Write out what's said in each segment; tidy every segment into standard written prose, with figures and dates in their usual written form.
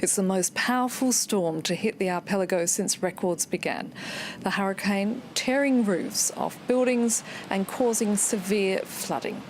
It's the most powerful storm to hit the archipelago since records began. The hurricane tearing roofs off buildings and causing severe flooding.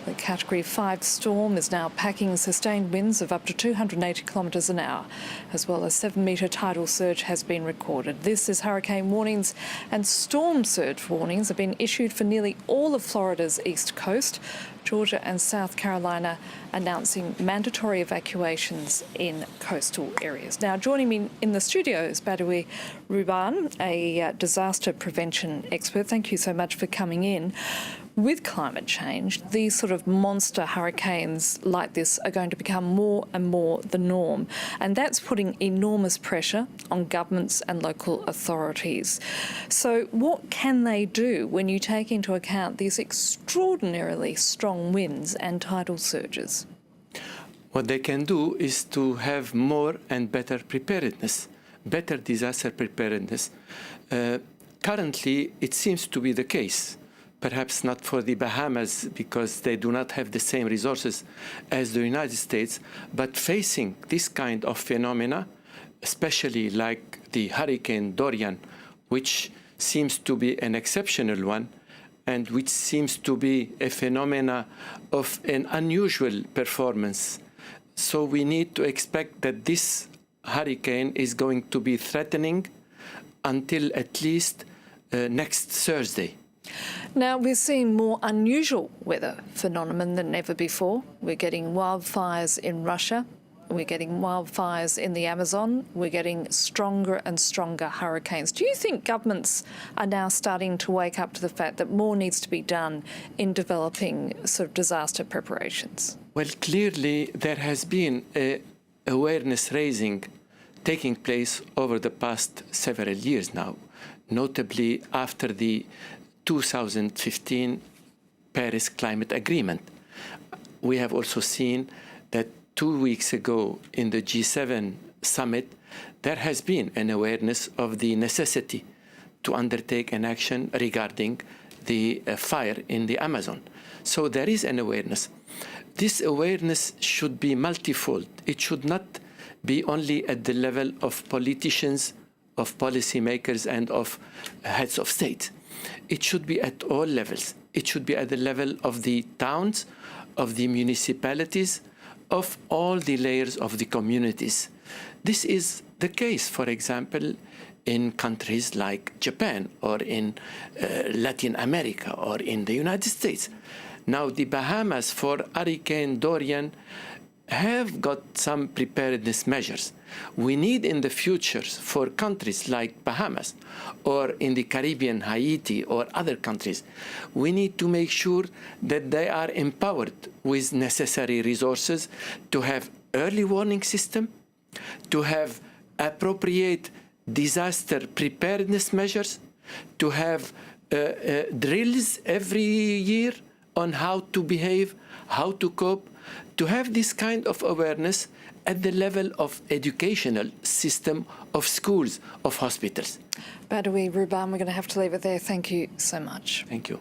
The Category 5 storm is now packing sustained winds of up to 280 kilometres an hour, as well as 7-metre tidal surge has been recorded. This is hurricane warnings and storm surge warnings have been issued for nearly all of Florida's east coast, Georgia and South Carolina announcing mandatory evacuations in coastal areas. Now, joining me in the studio is Dorian, a disaster prevention expert. Thank you so much for coming in. With climate change, these sort of monster hurricanes like this are going to become more and more the norm, and that's putting enormous pressure on governments and local authorities. So what can they do when you take into account these extraordinarily strong winds and tidal surges? What they can do is to have more and better preparedness, better disaster preparedness. Currently, it seems to be the case. Perhaps not for the Bahamas because they do not have the same resources as the United States, but facing this kind of phenomena, especially like the Hurricane Dorian, which seems to be an exceptional one and which seems to be a phenomena of an unusual performance. So we need to expect that this hurricane is going to be threatening until at least next Thursday. Now, we're seeing more unusual weather phenomenon than ever before. We're getting wildfires in Russia. We're getting wildfires in the Amazon. We're getting stronger and stronger hurricanes. Do you think governments are now starting to wake up to the fact that more needs to be done in developing sort of disaster preparations? Well, clearly there has been awareness raising taking place over the past several years now, notably after the 2015 Paris Climate Agreement. We have also seen that 2 weeks ago in the G7 summit, there has been an awareness of the necessity to undertake an action regarding the fire in the Amazon. So there is an awareness. This awareness should be multifold. It should not be only at the level of politicians, of policymakers, and of heads of state. It should be at all levels. It should be at the level of the towns, of the municipalities, of all the layers of the communities. This is the case, for example, in countries like Japan or in Latin America or in the United States. Now, the Bahamas for Hurricane Dorian have got some preparedness measures. We need in the future for countries like Bahamas or in the Caribbean, Haiti or other countries, we need to make sure that they are empowered with necessary resources to have early warning system, to have appropriate disaster preparedness measures, to have drills every year on how to behave, how to cope, to have this kind of awareness at the level of educational system, of schools, of hospitals. Dorian, we're going to have to leave it there. Thank you so much. Thank you.